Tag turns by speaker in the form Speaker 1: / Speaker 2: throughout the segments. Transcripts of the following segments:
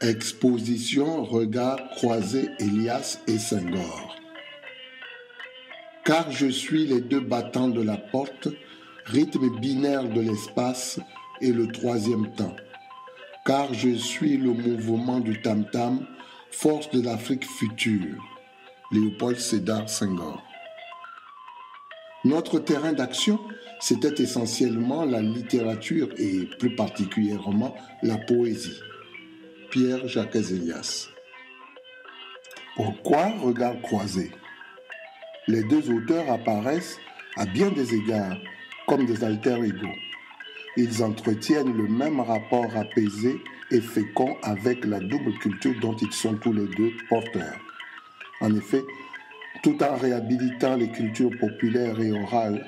Speaker 1: Exposition Regard croisé Elias et Senghor. Car je suis les deux battants de la porte, rythme binaire de l'espace et le troisième temps. Car je suis le mouvement du tam-tam, force de l'Afrique future. Léopold Sédar Senghor. Notre terrain d'action, c'était essentiellement la littérature et plus particulièrement la poésie. Pierre-Jacques Elias. Pourquoi regard croisé? Les deux auteurs apparaissent à bien des égards comme des alter-ego. Ils entretiennent le même rapport apaisé et fécond avec la double culture dont ils sont tous les deux porteurs. En effet, tout en réhabilitant les cultures populaires et orales,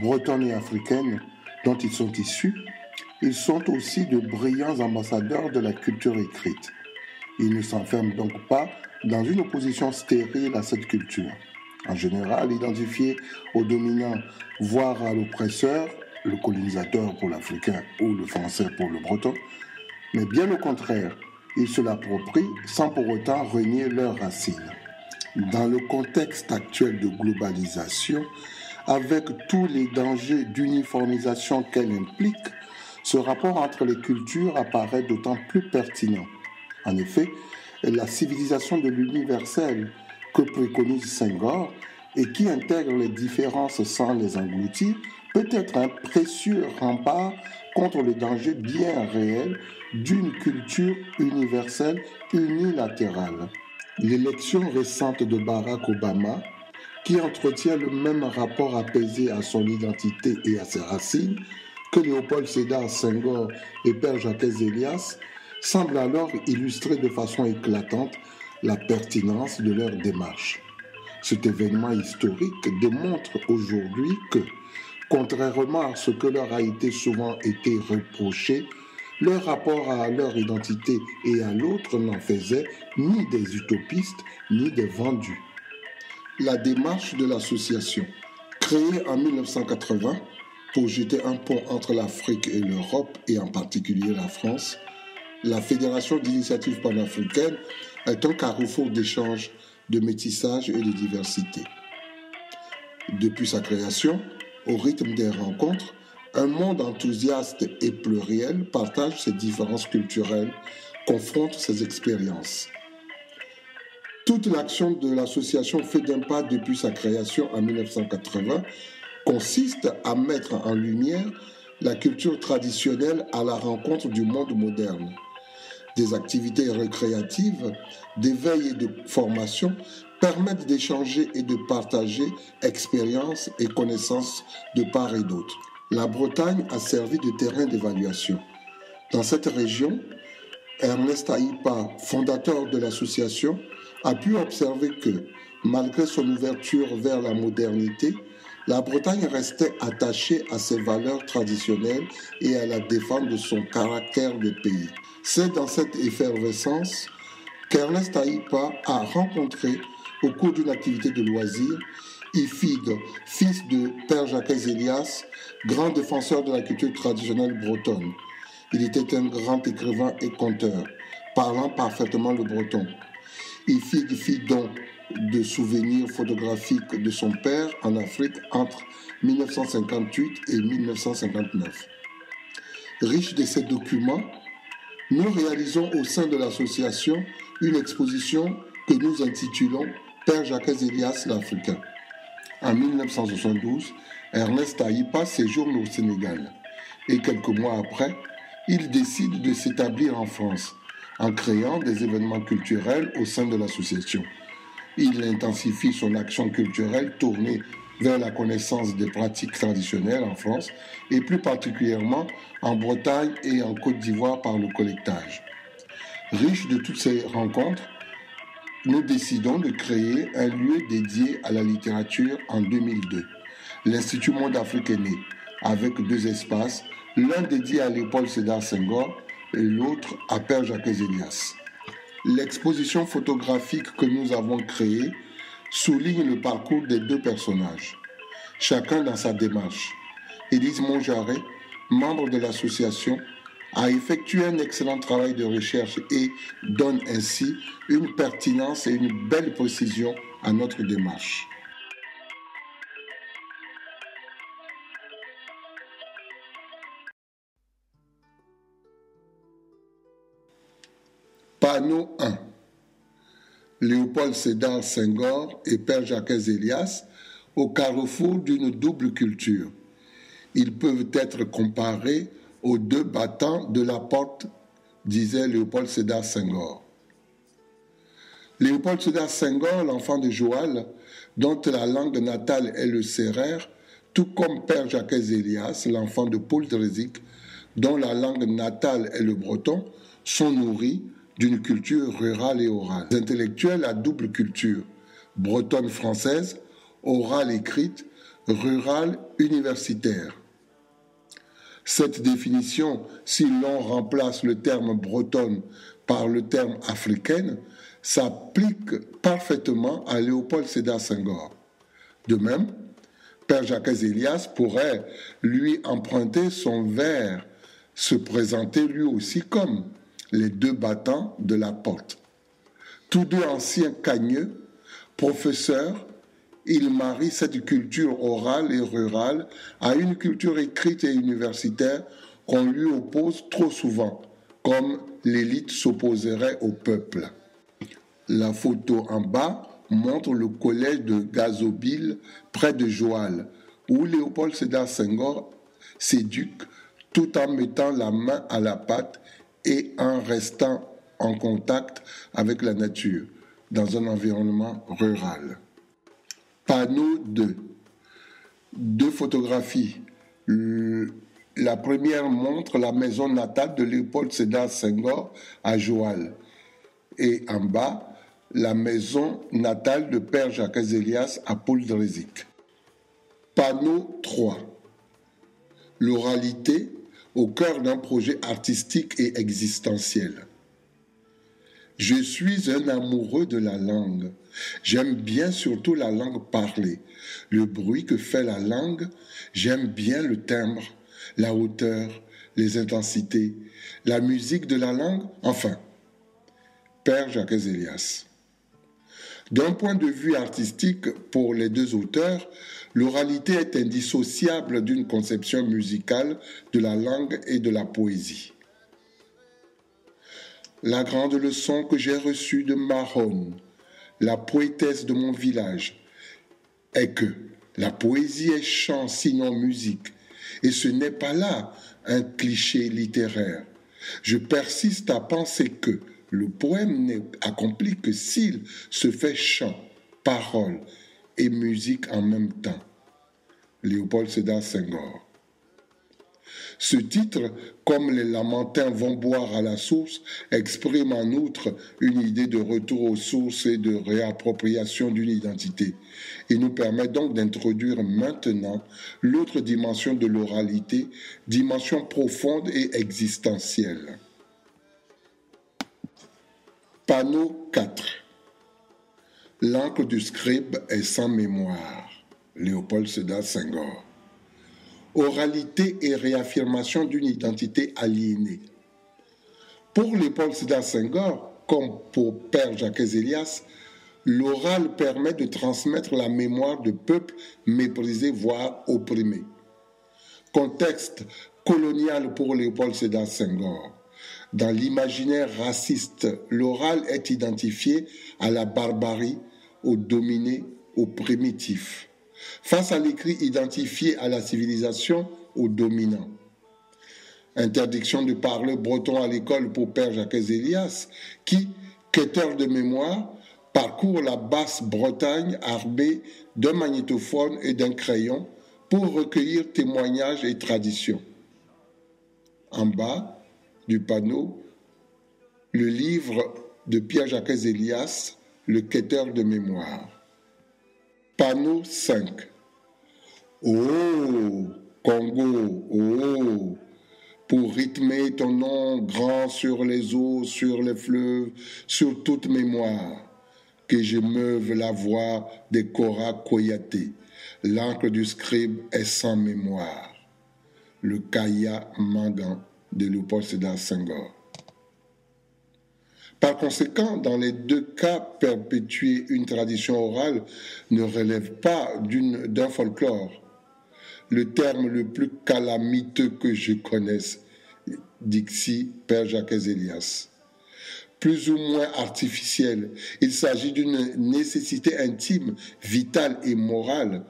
Speaker 1: bretonnes et africaines dont ils sont issus, ils sont aussi de brillants ambassadeurs de la culture écrite. Ils ne s'enferment donc pas dans une opposition stérile à cette culture. En général, identifiés au dominant, voire à l'oppresseur, le colonisateur pour l'Africain ou le Français pour le Breton, mais bien au contraire, ils se l'approprient sans pour autant renier leurs racines. Dans le contexte actuel de globalisation, avec tous les dangers d'uniformisation qu'elle implique, ce rapport entre les cultures apparaît d'autant plus pertinent. En effet, la civilisation de l'universel que préconise Senghor et qui intègre les différences sans les engloutir peut être un précieux rempart contre le danger bien réel d'une culture universelle unilatérale. L'élection récente de Barack Obama, qui entretient le même rapport apaisé à son identité et à ses racines que Léopold Sédar Senghor et Pierre-Jacques Elias, semble alors illustrer de façon éclatante la pertinence de leur démarche. Cet événement historique démontre aujourd'hui que, contrairement à ce que leur a souvent été reproché, leur rapport à leur identité et à l'autre n'en faisait ni des utopistes ni des vendus. La démarche de l'association, créée en 1980 pour jeter un pont entre l'Afrique et l'Europe et en particulier la France, la Fédération d'initiative panafricaine est un carrefour d'échanges, de métissage et de diversité. Depuis sa création, au rythme des rencontres, un monde enthousiaste et pluriel partage ses différences culturelles, confronte ses expériences. Toute l'action de l'association fait d'un pas depuis sa création en 1980 consiste à mettre en lumière la culture traditionnelle à la rencontre du monde moderne. Des activités récréatives, d'éveil et de formation permettent d'échanger et de partager expériences et connaissances de part et d'autre. La Bretagne a servi de terrain d'évaluation. Dans cette région, Ernest Aïpa, fondateur de l'association, a pu observer que, malgré son ouverture vers la modernité, la Bretagne restait attachée à ses valeurs traditionnelles et à la défense de son caractère de pays. C'est dans cette effervescence qu'Ernest Aïpa a rencontré, au cours d'une activité de loisir, Ifig, fils de Pierre-Jacques Elias, grand défenseur de la culture traditionnelle bretonne. Il était un grand écrivain et conteur, parlant parfaitement le breton. Ifig fit don de souvenirs photographiques de son père en Afrique entre 1958 et 1959. Riche de ces documents, nous réalisons au sein de l'association une exposition que nous intitulons Pierre-Jacques Elias l'Africain. En 1972, Ernest Aïpa séjourne au Sénégal et quelques mois après, il décide de s'établir en France en créant des événements culturels au sein de l'association. Il intensifie son action culturelle tournée vers la connaissance des pratiques traditionnelles en France et plus particulièrement en Bretagne et en Côte d'Ivoire par le collectage. Riche de toutes ces rencontres, nous décidons de créer un lieu dédié à la littérature en 2002. L'Institut Monde Afrique est né, avec deux espaces, l'un dédié à Léopold Sédar Senghor et l'autre à Pierre-Jacques Elias. L'exposition photographique que nous avons créée souligne le parcours des deux personnages, chacun dans sa démarche. Élise Monjaret, membre de l'association, a effectué un excellent travail de recherche et donne ainsi une pertinence et une belle précision à notre démarche. Panneau 1. Léopold Sédar Senghor et Père Jacques Elias au carrefour d'une double culture. Ils peuvent être comparés aux deux battants de la porte, disait Léopold Sédar Senghor. Léopold Sédar Senghor, l'enfant de Joal, dont la langue natale est le sérère, tout comme Père Jacques Elias, l'enfant de Paul Drésic, dont la langue natale est le breton, sont nourris d'une culture rurale et orale. Les intellectuels à double culture, bretonne française, orale écrite, rurale universitaire. Cette définition, si l'on remplace le terme bretonne par le terme africaine, s'applique parfaitement à Léopold Sédar Senghor. De même, Père Jacques Elias pourrait lui emprunter son vers, se présenter lui aussi comme les deux battants de la porte. Tous deux anciens cagneux, professeurs, ils marient cette culture orale et rurale à une culture écrite et universitaire qu'on lui oppose trop souvent, comme l'élite s'opposerait au peuple. La photo en bas montre le collège de Gazobile près de Joal, où Léopold Sédar Senghor s'éduque tout en mettant la main à la pâte et en restant en contact avec la nature, dans un environnement rural. Panneau 2. Deux photographies. La première montre la maison natale de Léopold Sédar Senghor à Joal. Et en bas, la maison natale de Père Jacques Elias à Paul Drésic. Panneau 3. L'oralité au cœur d'un projet artistique et existentiel. Je suis un amoureux de la langue. J'aime bien surtout la langue parlée, le bruit que fait la langue. J'aime bien le timbre, la hauteur, les intensités, la musique de la langue, enfin. Père Jacques Elias. D'un point de vue artistique, pour les deux auteurs, l'oralité est indissociable d'une conception musicale de la langue et de la poésie. La grande leçon que j'ai reçue de Mahone, la poétesse de mon village, est que la poésie est chant sinon musique, et ce n'est pas là un cliché littéraire. Je persiste à penser que le poème n'est accompli que s'il se fait chant, parole et musique en même temps. Léopold Sédar Senghor. Ce titre, comme les Lamentins vont boire à la source, exprime en outre une idée de retour aux sources et de réappropriation d'une identité. Il nous permet donc d'introduire maintenant l'autre dimension de l'oralité, dimension profonde et existentielle. Panneau 4. L'encre du scribe est sans mémoire. Léopold Sédar Senghor. Oralité et réaffirmation d'une identité aliénée. Pour Léopold Sédar Senghor, comme pour Père Jacques Elias, l'oral permet de transmettre la mémoire de peuples méprisés, voire opprimés. Contexte colonial pour Léopold Sédar Senghor. Dans l'imaginaire raciste, l'oral est identifié à la barbarie, aux dominés, aux primitifs. Face à l'écrit identifié à la civilisation, aux dominants. Interdiction de parler breton à l'école pour Père Jacques Elias, qui, quêteur de mémoire, parcourt la Basse-Bretagne armé d'un magnétophone et d'un crayon pour recueillir témoignages et traditions. En bas du panneau, le livre de Pierre Jacques Elias, Le quêteur de mémoire. Panneau 5. Oh, Congo, oh, pour rythmer ton nom grand sur les eaux, sur les fleuves, sur toute mémoire, que je meuve la voix des Kora Koyaté. L'encre du scribe est sans mémoire. Le Kaya Mangan de Léopold Sédar Senghor. Par conséquent, dans les deux cas, perpétuer une tradition orale ne relève pas d'un folklore. Le terme le plus calamiteux que je connaisse, dixit Père Jacques Elias. Plus ou moins artificiel, il s'agit d'une nécessité intime, vitale et morale,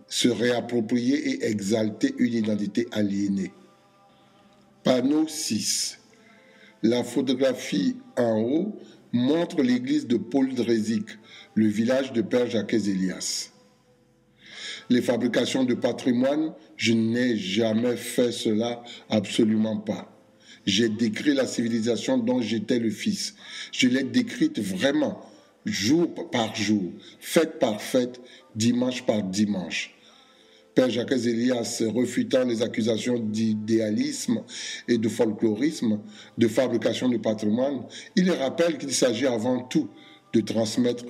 Speaker 1: se réapproprier et exalter une identité aliénée. Panneau 6. La photographie en haut montre l'église de Paul-Drézic, le village de Père Jacques Elias. Les fabrications de patrimoine, je n'ai jamais fait cela, absolument pas. J'ai décrit la civilisation dont j'étais le fils. Je l'ai décrite vraiment, jour par jour, fête par fête, dimanche par dimanche. Père Jacques Elias, refutant les accusations d'idéalisme et de folklorisme, de fabrication de patrimoine, il rappelle qu'il s'agit avant tout de transmettre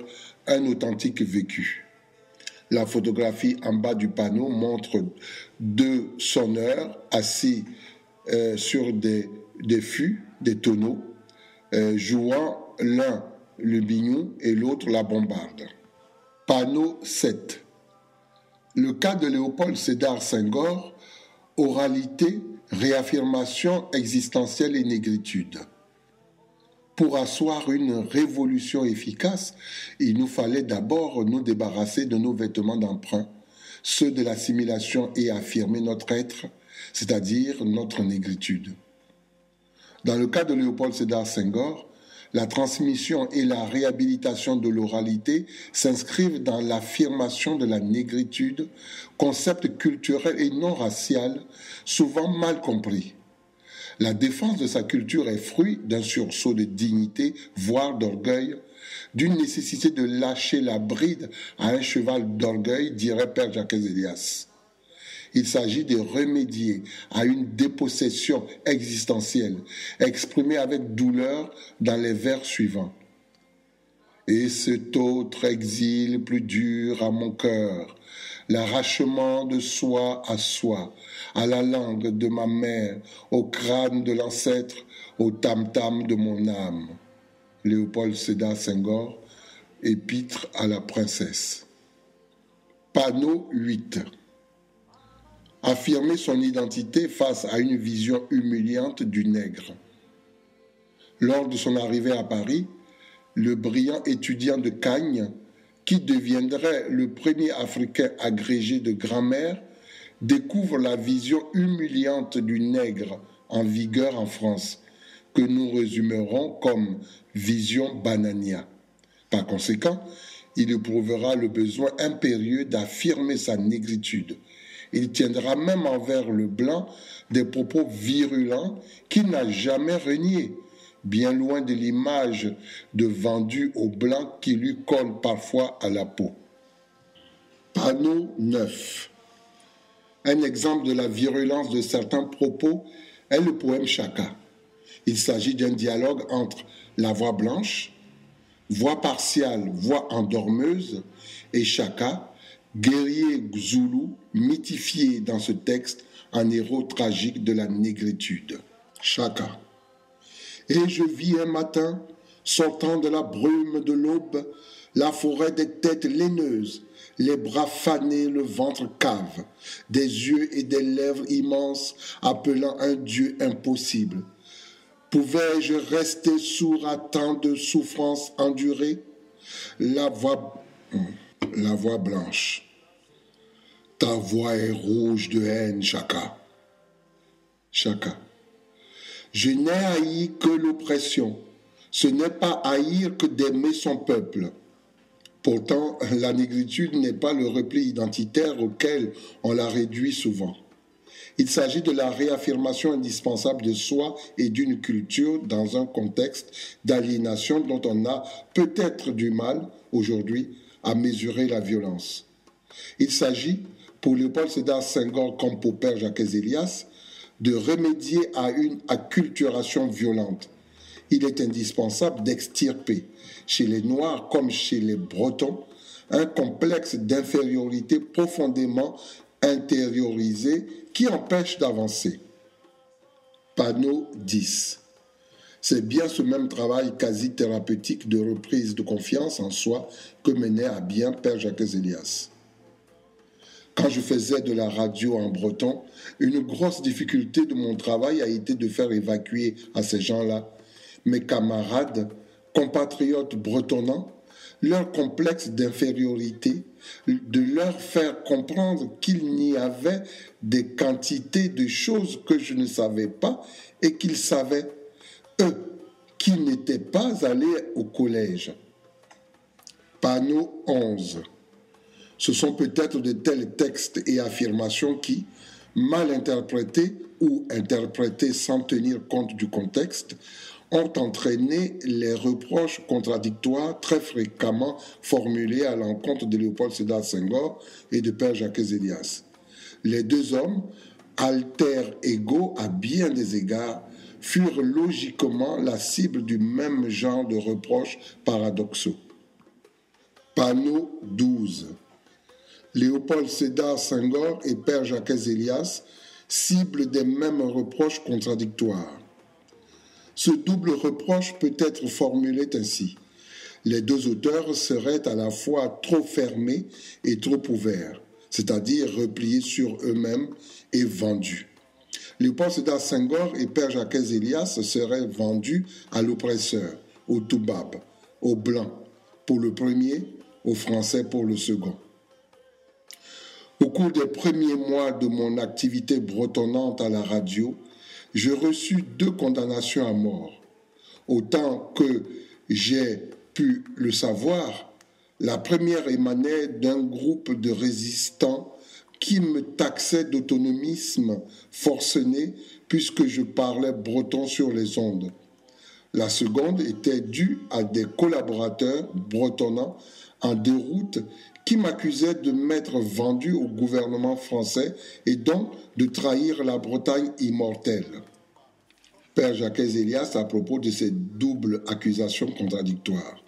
Speaker 1: un authentique vécu. La photographie en bas du panneau montre deux sonneurs assis sur des fûts, des tonneaux, jouant l'un le biniou et l'autre la bombarde. Panneau 7. Le cas de Léopold Sédar Senghor, oralité, réaffirmation existentielle et négritude. Pour asseoir une révolution efficace, il nous fallait d'abord nous débarrasser de nos vêtements d'emprunt, ceux de l'assimilation, et affirmer notre être, c'est-à-dire notre négritude. Dans le cas de Léopold Sédar Senghor, la transmission et la réhabilitation de l'oralité s'inscrivent dans l'affirmation de la négritude, concept culturel et non racial, souvent mal compris. La défense de sa culture est fruit d'un sursaut de dignité, voire d'orgueil, d'une nécessité de lâcher la bride à un cheval d'orgueil, dirait Père Jacques Elias. Il s'agit de remédier à une dépossession existentielle, exprimée avec douleur dans les vers suivants. Et cet autre exil plus dur à mon cœur, l'arrachement de soi, à la langue de ma mère, au crâne de l'ancêtre, au tam-tam de mon âme. Léopold Sédar Senghor, épître à la princesse. Panneau 8. Affirmer son identité face à une vision humiliante du nègre. Lors de son arrivée à Paris, le brillant étudiant de Cagnes, qui deviendrait le premier Africain agrégé de grammaire, découvre la vision humiliante du nègre en vigueur en France, que nous résumerons comme vision banania. Par conséquent, il éprouvera le besoin impérieux d'affirmer sa négritude. Il tiendra même envers le blanc des propos virulents qu'il n'a jamais reniés, bien loin de l'image de vendu au blanc qui lui colle parfois à la peau. Panneau 9. Un exemple de la virulence de certains propos est le poème Chaka. Il s'agit d'un dialogue entre la voix blanche, voix partiale, voix endormeuse, et Chaka, guerrier zoulou, mythifié dans ce texte en héros tragique de la négritude. Chaka. Et je vis un matin, sortant de la brume de l'aube, la forêt des têtes laineuses, les bras fanés, le ventre cave, des yeux et des lèvres immenses appelant un Dieu impossible. Pouvais-je rester sourd à tant de souffrances endurées? La voix blanche. Ta voix est rouge de haine, Chaka. Chaka. Je n'ai haï que l'oppression. Ce n'est pas haïr que d'aimer son peuple. Pourtant, la négritude n'est pas le repli identitaire auquel on la réduit souvent. Il s'agit de la réaffirmation indispensable de soi et d'une culture dans un contexte d'aliénation dont on a peut-être du mal, aujourd'hui, à mesurer la violence. Il s'agit, pour Léopold Sédar Senghor comme pour Père Jacques Elias, de remédier à une acculturation violente. Il est indispensable d'extirper, chez les Noirs comme chez les Bretons, un complexe d'infériorité profondément intériorisé qui empêche d'avancer. Panneau 10. C'est bien ce même travail quasi thérapeutique de reprise de confiance en soi que menait à bien Père Jacques Elias. Quand je faisais de la radio en breton, une grosse difficulté de mon travail a été de faire évacuer à ces gens-là, mes camarades, compatriotes bretonnants, leur complexe d'infériorité, de leur faire comprendre qu'il n'y avait des quantités de choses que je ne savais pas et qu'ils savaient, eux, qui n'étaient pas allés au collège. Panneau 11. Ce sont peut-être de tels textes et affirmations qui, mal interprétés ou interprétés sans tenir compte du contexte, ont entraîné les reproches contradictoires très fréquemment formulés à l'encontre de Léopold Sédar Senghor et de Père Jacques Elias. Les deux hommes, alters égaux à bien des égards, furent logiquement la cible du même genre de reproches paradoxaux. Panneau 12. Léopold Sédar Senghor et Père Jacques Elias, cible des mêmes reproches contradictoires. Ce double reproche peut être formulé ainsi. Les deux auteurs seraient à la fois trop fermés et trop ouverts, c'est-à-dire repliés sur eux-mêmes et vendus. Léopold Sédar Senghor et Père Jacques Elias seraient vendus à l'oppresseur, au toubab, aux blancs pour le premier, aux français pour le second. Au cours des premiers mois de mon activité bretonnante à la radio, je reçus 2 condamnations à mort. Autant que j'ai pu le savoir, la première émanait d'un groupe de résistants qui me taxait d'autonomisme forcené puisque je parlais breton sur les ondes. La seconde était due à des collaborateurs bretonnants en déroute qui m'accusaient de m'être vendu au gouvernement français et donc de trahir la Bretagne immortelle. Père Jacques Elias à propos de ces doubles accusations contradictoires.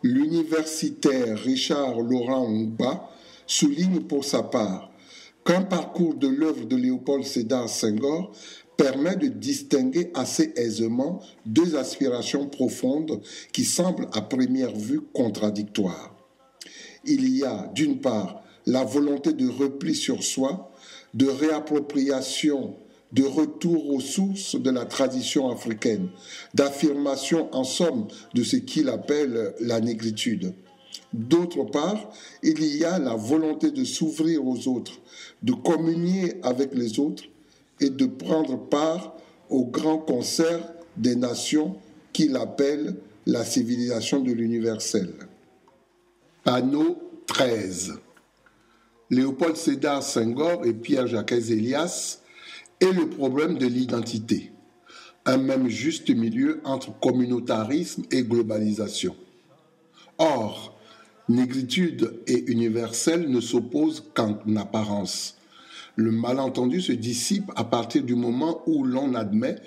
Speaker 1: L'universitaire Richard Laurent Ngba souligne pour sa part qu'un parcours de l'œuvre de Léopold Sédar Senghor permet de distinguer assez aisément 2 aspirations profondes qui semblent à première vue contradictoires. Il y a, d'une part, la volonté de repli sur soi, de réappropriation, de retour aux sources de la tradition africaine, d'affirmation en somme de ce qu'il appelle la négritude. D'autre part, il y a la volonté de s'ouvrir aux autres, de communier avec les autres et de prendre part au grand concert des nations qu'il appelle la civilisation de l'universel. Panneau 13. Léopold Sédar Senghor et Pierre Jacques Elias et le problème de l'identité, un même juste milieu entre communautarisme et globalisation. Or, négritude et universel ne s'opposent qu'en apparence. Le malentendu se dissipe à partir du moment où l'on admet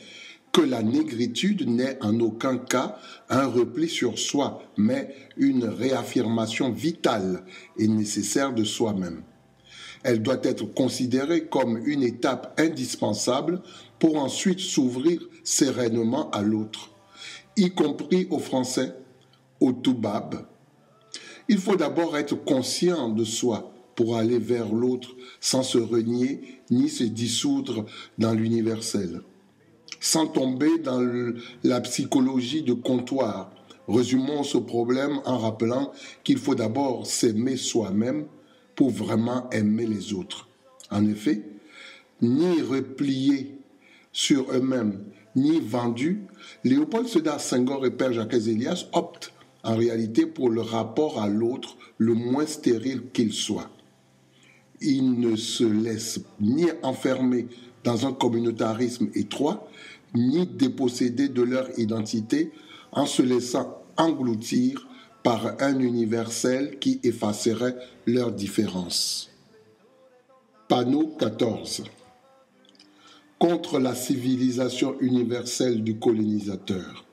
Speaker 1: que la négritude n'est en aucun cas un repli sur soi, mais une réaffirmation vitale et nécessaire de soi-même. Elle doit être considérée comme une étape indispensable pour ensuite s'ouvrir sereinement à l'autre, y compris aux Français, aux Toubabs. Il faut d'abord être conscient de soi pour aller vers l'autre sans se renier ni se dissoudre dans l'universel. Sans tomber dans la psychologie de comptoir, résumons ce problème en rappelant qu'il faut d'abord s'aimer soi-même pour vraiment aimer les autres. En effet, ni repliés sur eux-mêmes, ni vendus, Léopold Sédar Senghor et Père Jacques Elias optent en réalité pour le rapport à l'autre le moins stérile qu'il soit. Ils ne se laissent ni enfermer dans un communautarisme étroit, ni déposséder de leur identité en se laissant engloutir par un universel qui effacerait leurs différences. Panneau 14. Contre la civilisation universelle du colonisateur.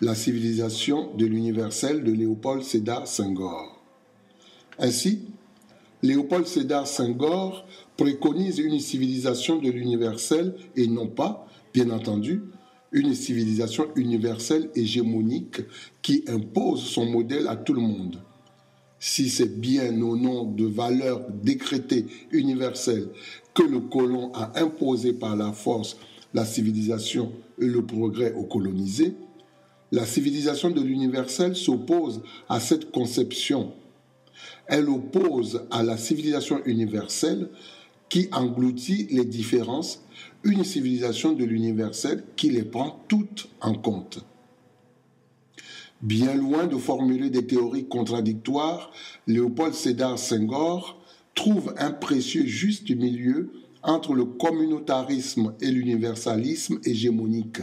Speaker 1: La civilisation de l'universel de Léopold Sédar Senghor. Ainsi, Léopold Sédar Senghor préconise une civilisation de l'universel et non pas, bien entendu, une civilisation universelle hégémonique qui impose son modèle à tout le monde. Si c'est bien au nom de valeurs décrétées universelles que le colon a imposé par la force la civilisation et le progrès aux colonisés, la civilisation de l'universel s'oppose à cette conception. Elle oppose à la civilisation universelle qui engloutit les différences une civilisation de l'universel qui les prend toutes en compte. Bien loin de formuler des théories contradictoires, Léopold Sédar Senghor trouve un précieux juste milieu entre le communautarisme et l'universalisme hégémonique.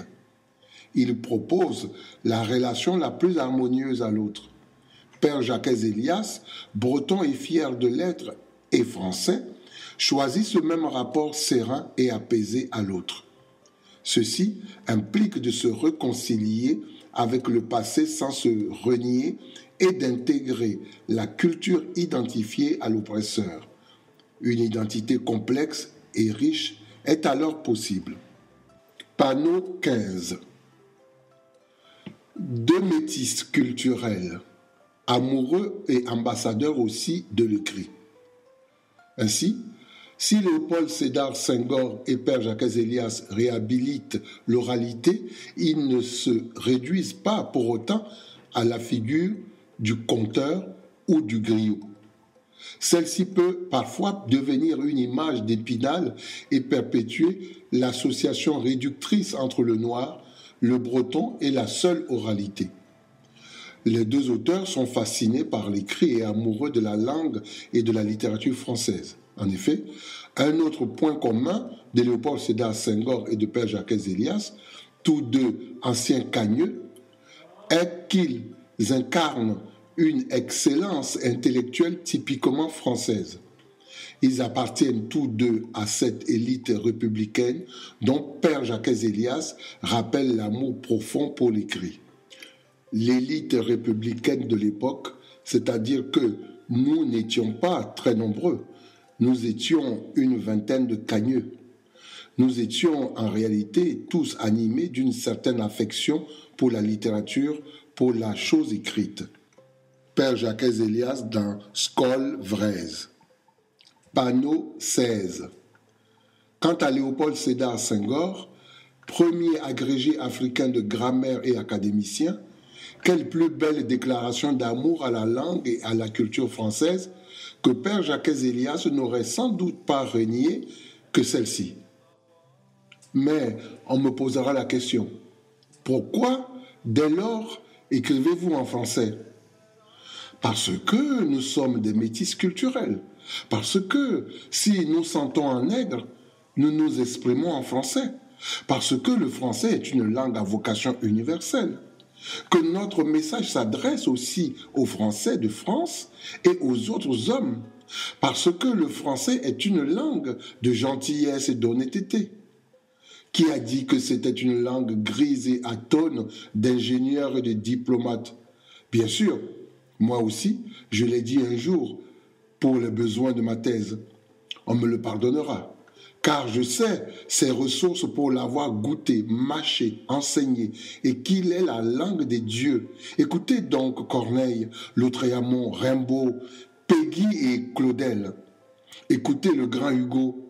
Speaker 1: Il propose la relation la plus harmonieuse à l'autre. Père Jacques Elias, breton et fier de l'être et français, choisit ce même rapport serein et apaisé à l'autre. Ceci implique de se réconcilier avec le passé sans se renier et d'intégrer la culture identifiée à l'oppresseur. Une identité complexe et riche est alors possible. Panneau 15. Deux métis culturels, amoureux et ambassadeurs aussi de l'écrit. Ainsi, si Léopold Sédar Senghor et Père Jacques Elias réhabilitent l'oralité, ils ne se réduisent pas pour autant à la figure du conteur ou du griot. Celle-ci peut parfois devenir une image d'Épinal et perpétuer l'association réductrice entre le noir, le breton et la seule oralité. Les deux auteurs sont fascinés par l'écrit et amoureux de la langue et de la littérature française. En effet, un autre point commun de Léopold Sédar Senghor et de Père Jacques Elias, tous deux anciens cagneux, est qu'ils incarnent une excellence intellectuelle typiquement française. Ils appartiennent tous deux à cette élite républicaine dont Père Jacques Elias rappelle l'amour profond pour l'écrit. L'élite républicaine de l'époque, c'est-à-dire que nous n'étions pas très nombreux, nous étions une vingtaine de cagneux. Nous étions en réalité tous animés d'une certaine affection pour la littérature, pour la chose écrite. Père Jacques Elias dans Skol Vraise. Panneau 16. Quant à Léopold Sédar Senghor, premier agrégé africain de grammaire et académicien, quelle plus belle déclaration d'amour à la langue et à la culture française que Père Jacques Elias n'aurait sans doute pas renié que celle-ci. Mais on me posera la question, pourquoi dès lors écrivez-vous en français ? Parce que nous sommes des métis culturels, parce que si nous sentons un nègre, nous nous exprimons en français, parce que le français est une langue à vocation universelle, que notre message s'adresse aussi aux Français de France et aux autres hommes, parce que le français est une langue de gentillesse et d'honnêteté. Qui a dit que c'était une langue grise et atone d'ingénieurs et de diplomates ? Bien sûr, moi aussi, je l'ai dit un jour pour les besoins de ma thèse. On me le pardonnera, car je sais ses ressources pour l'avoir goûté, mâché, enseigné, et qu'il est la langue des dieux. Écoutez donc Corneille, Lautréamont, Rimbaud, Péguy et Claudel. Écoutez le grand Hugo.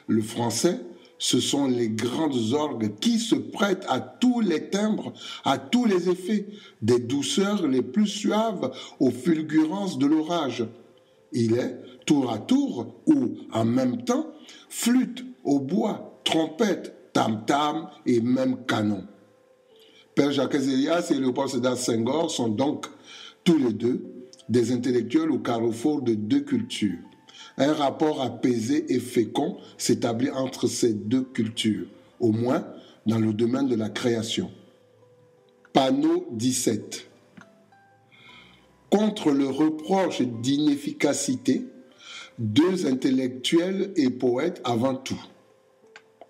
Speaker 1: Le français, ce sont les grandes orgues qui se prêtent à tous les timbres, à tous les effets, des douceurs les plus suaves aux fulgurances de l'orage. Il est, tour à tour, ou en même temps, flûte, hautbois, trompette, tam-tam et même canon. Père Jacques Elias et Léopold Sédar Senghor sont donc tous les deux des intellectuels au carrefour de deux cultures. Un rapport apaisé et fécond s'établit entre ces deux cultures, au moins dans le domaine de la création. Panneau 17. Contre le reproche d'inefficacité, deux intellectuels et poètes avant tout.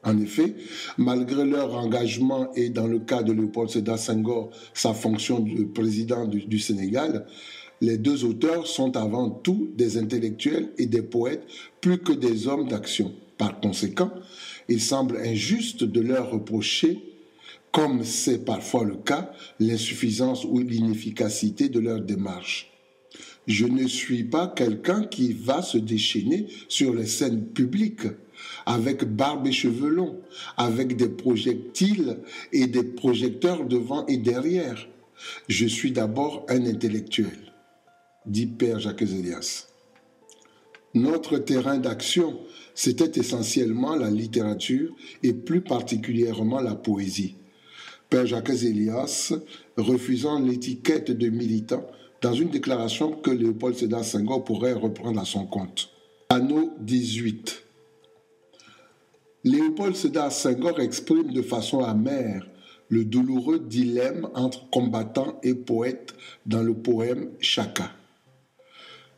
Speaker 1: En effet, malgré leur engagement et dans le cas de Léopold Sédar Senghor, sa fonction de président du Sénégal, Les deux auteurs sont avant tout des intellectuels et des poètes plus que des hommes d'action. Par conséquent, il semble injuste de leur reprocher, comme c'est parfois le cas, l'insuffisance ou l'inefficacité de leur démarche. Je ne suis pas quelqu'un qui va se déchaîner sur les scènes publiques avec barbe et cheveux longs, avec des projectiles et des projecteurs devant et derrière. Je suis d'abord un intellectuel, dit Père Jacques Elias. Notre terrain d'action, c'était essentiellement la littérature et plus particulièrement la poésie. Père Jacques Elias, refusant l'étiquette de militant, dans une déclaration que Léopold Sédar Senghor pourrait reprendre à son compte. Anneau 18. Léopold Sédar Senghor exprime de façon amère le douloureux dilemme entre combattant et poète dans le poème Chaka.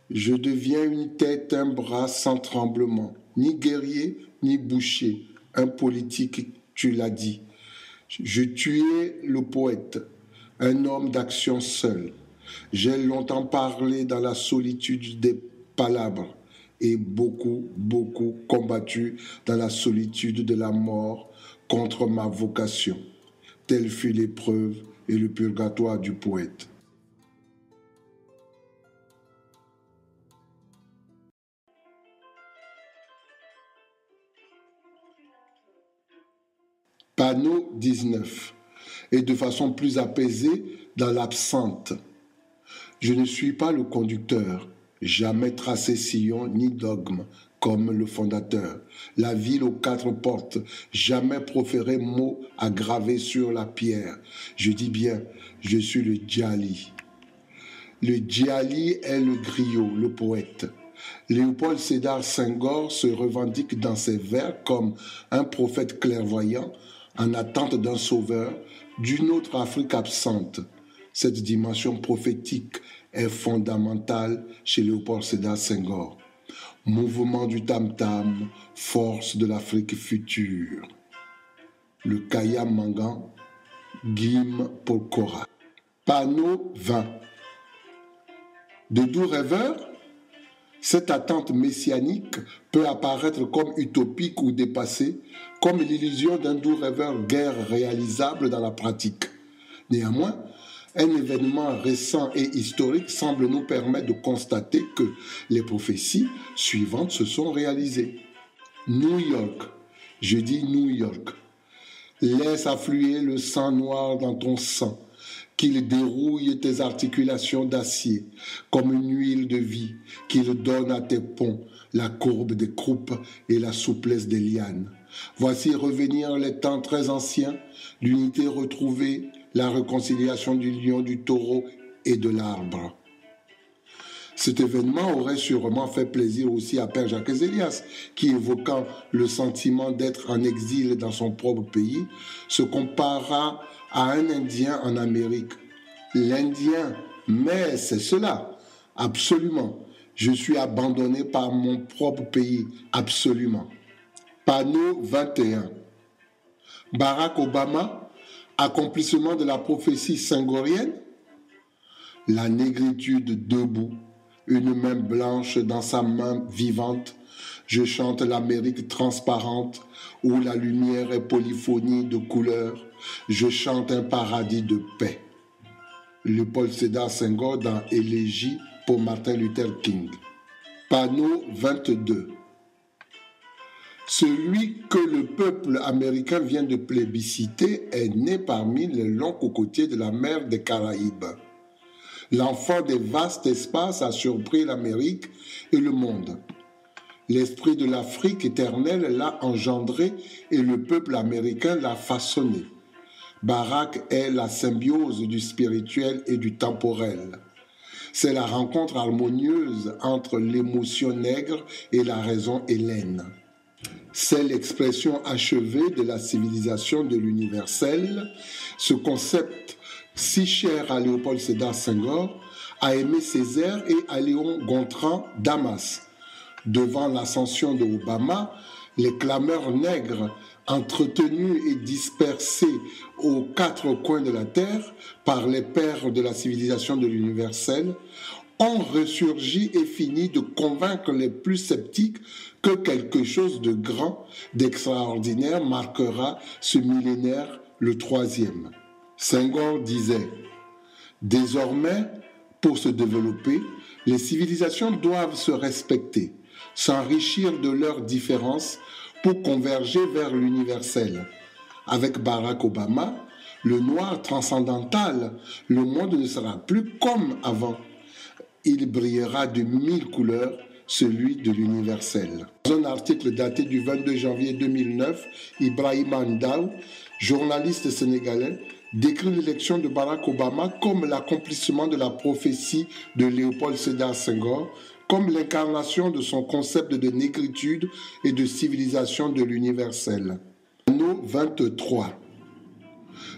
Speaker 1: Je deviens une tête, un bras sans tremblement, ni guerrier, ni boucher, un politique, tu l'as dit. Je tuais le poète, un homme d'action seul. J'ai longtemps parlé dans la solitude des palabres et beaucoup combattu dans la solitude de la mort contre ma vocation. Telle fut l'épreuve et le purgatoire du poète. Panneau 19. Et de façon plus apaisée dans l'absente. Je ne suis pas le conducteur, jamais tracé sillon ni dogme, comme le fondateur. La ville aux quatre portes, jamais proféré mot à graver sur la pierre. Je dis bien, je suis le djali. Le djali est le griot, le poète. Léopold Sédar Senghor se revendique dans ses vers comme un prophète clairvoyant en attente d'un sauveur, d'une autre Afrique absente. Cette dimension prophétique est fondamentale chez Léopold Sédar Senghor. Mouvement du tam-tam, force de l'Afrique future. Le Kaya Mangan, Guim Pokora. Panneau 20. De doux rêveurs, cette attente messianique peut apparaître comme utopique ou dépassée, comme l'illusion d'un doux rêveur guère réalisable dans la pratique. Néanmoins, un événement récent et historique semble nous permettre de constater que les prophéties suivantes se sont réalisées. New York, je dis New York, laisse affluer le sang noir dans ton sang, qu'il dérouille tes articulations d'acier, comme une huile de vie, qu'il donne à tes ponts la courbe des croupes et la souplesse des lianes. Voici revenir les temps très anciens, l'unité retrouvée, la réconciliation du lion, du taureau et de l'arbre. Cet événement aurait sûrement fait plaisir aussi à Père Jacques Elias, qui, évoquant le sentiment d'être en exil dans son propre pays, se compara à un Indien en Amérique. L'Indien, mais c'est cela, absolument. Je suis abandonné par mon propre pays, absolument. Panneau 21. Barack Obama, accomplissement de la prophétie senghorienne. La négritude debout, une main blanche dans sa main vivante. Je chante l'Amérique transparente où la lumière est polyphonie de couleurs. Je chante un paradis de paix. Léopold Sédar Senghor dans Élégie pour Martin Luther King. Panneau 22. Celui que le peuple américain vient de plébisciter est né parmi les longs cocotiers de la mer des Caraïbes. L'enfant des vastes espaces a surpris l'Amérique et le monde. L'esprit de l'Afrique éternelle l'a engendré et le peuple américain l'a façonné. Barack est la symbiose du spirituel et du temporel. C'est la rencontre harmonieuse entre l'émotion nègre et la raison hellène. C'est l'expression achevée de la civilisation de l'universel. Ce concept si cher à Léopold Sédar Senghor, à Aimé Césaire et à Léon Gontran Damas. Devant l'ascension de Obama, les clameurs nègres, entretenus et dispersés aux quatre coins de la terre par les pères de la civilisation de l'universel, ont ressurgi et fini de convaincre les plus sceptiques que quelque chose de grand, d'extraordinaire marquera ce millénaire, le troisième. Senghor disait « Désormais, pour se développer, les civilisations doivent se respecter, s'enrichir de leurs différences pour converger vers l'universel. » Avec Barack Obama, le noir transcendantal, le monde ne sera plus comme avant. Il brillera de 1000 couleurs, celui de l'universel. Dans un article daté du 22 janvier 2009, Ibrahima Ndaw, journaliste sénégalais, décrit l'élection de Barack Obama comme l'accomplissement de la prophétie de Léopold Sédar Senghor, comme l'incarnation de son concept de négritude et de civilisation de l'universel. Anneau 23.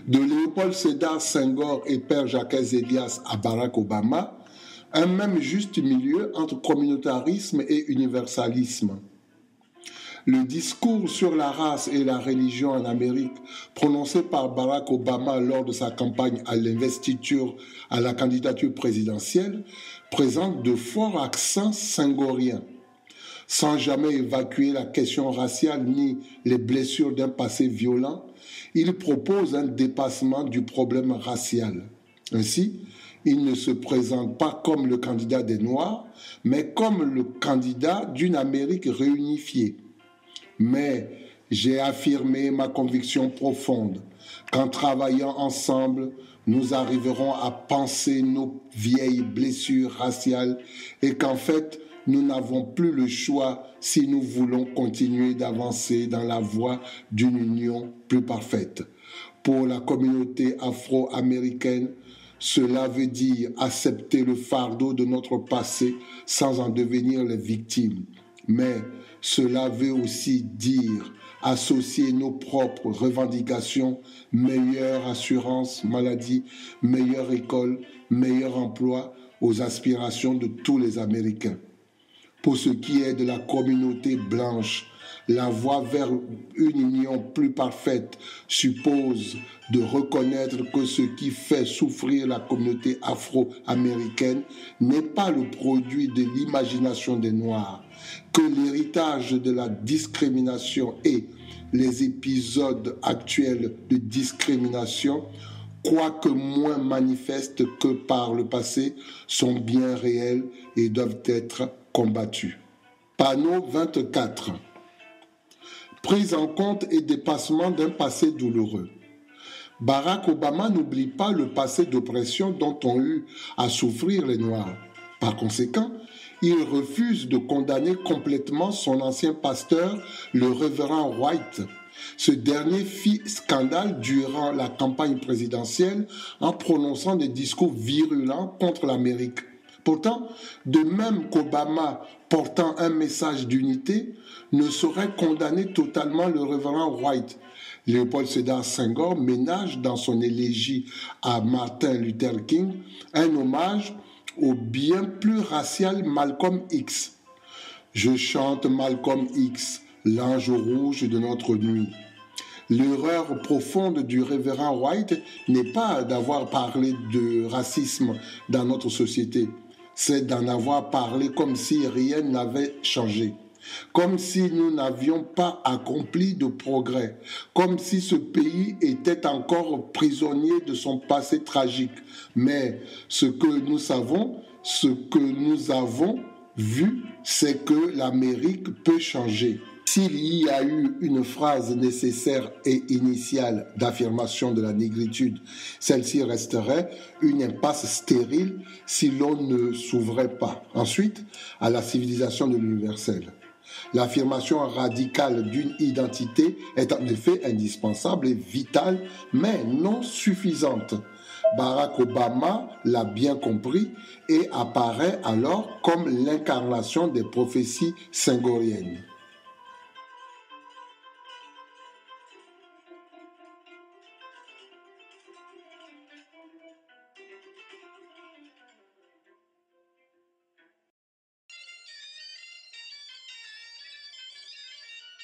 Speaker 1: De Léopold Sédar Senghor et Père Jacques Elias à Barack Obama, un même juste milieu entre communautarisme et universalisme. Le discours sur la race et la religion en Amérique, prononcé par Barack Obama lors de sa campagne à l'investiture à la candidature présidentielle, présente de forts accents senghoriens. Sans jamais évacuer la question raciale ni les blessures d'un passé violent, il propose un dépassement du problème racial. Ainsi, il ne se présente pas comme le candidat des Noirs, mais comme le candidat d'une Amérique réunifiée. Mais j'ai affirmé ma conviction profonde qu'en travaillant ensemble, nous arriverons à panser nos vieilles blessures raciales et qu'en fait, nous n'avons plus le choix si nous voulons continuer d'avancer dans la voie d'une union plus parfaite. Pour la communauté afro-américaine, cela veut dire accepter le fardeau de notre passé sans en devenir les victimes. Mais cela veut aussi dire associer nos propres revendications, meilleure assurance maladie, meilleure école, meilleur emploi aux aspirations de tous les Américains. Pour ce qui est de la communauté blanche, la voie vers une union plus parfaite suppose de reconnaître que ce qui fait souffrir la communauté afro-américaine n'est pas le produit de l'imagination des Noirs, que l'héritage de la discrimination et les épisodes actuels de discrimination, quoique moins manifestes que par le passé, sont bien réels et doivent être combattus. Panneau 24. Prise en compte et dépassement d'un passé douloureux. Barack Obama n'oublie pas le passé d'oppression dont ont eu à souffrir les Noirs. Par conséquent, il refuse de condamner complètement son ancien pasteur, le révérend White. Ce dernier fit scandale durant la campagne présidentielle en prononçant des discours virulents contre l'Amérique. Pourtant, de même qu'Obama, portant un message d'unité, ne saurait condamner totalement le révérend White. Léopold Sédar Senghor ménage dans son élégie à Martin Luther King un hommage au bien plus racial Malcolm X. Je chante Malcolm X, l'ange rouge de notre nuit. L'erreur profonde du révérend White n'est pas d'avoir parlé de racisme dans notre société, c'est d'en avoir parlé comme si rien n'avait changé, comme si nous n'avions pas accompli de progrès, comme si ce pays était encore prisonnier de son passé tragique. Mais ce que nous savons, ce que nous avons vu, c'est que l'Amérique peut changer. S'il y a eu une phrase nécessaire et initiale d'affirmation de la négritude, celle-ci resterait une impasse stérile si l'on ne s'ouvrait pas. Ensuite, à la civilisation de l'universel. L'affirmation radicale d'une identité est en effet indispensable et vitale, mais non suffisante. Barack Obama l'a bien compris et apparaît alors comme l'incarnation des prophéties senghoriennes.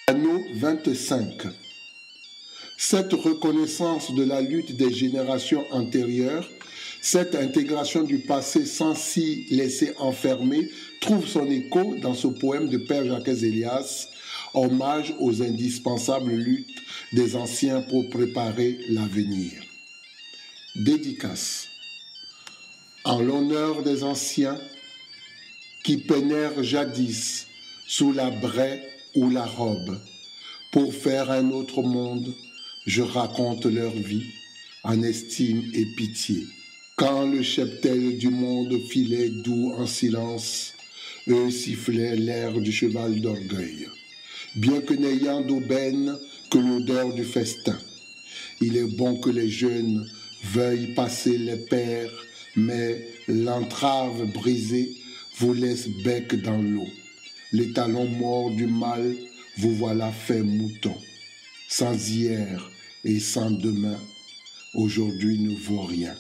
Speaker 1: Anneau 25. Cette reconnaissance de la lutte des générations antérieures Cette intégration du passé sans s'y laisser enfermer trouve son écho dans ce poème de Père Jacques Elias, hommage aux indispensables luttes des anciens pour préparer l'avenir. Dédicace. En l'honneur des anciens qui peinèrent jadis sous la braie ou la robe pour faire un autre monde, je raconte leur vie en estime et pitié. Quand le cheptel du monde filait doux en silence, eux sifflaient l'air du cheval d'orgueil, bien que n'ayant d'aubaine que l'odeur du festin. Il est bon que les jeunes veuillent passer les pères, mais l'entrave brisée vous laisse bec dans l'eau. Les talons morts du mal, vous voilà fait mouton. Sans hier et sans demain, aujourd'hui ne vaut rien.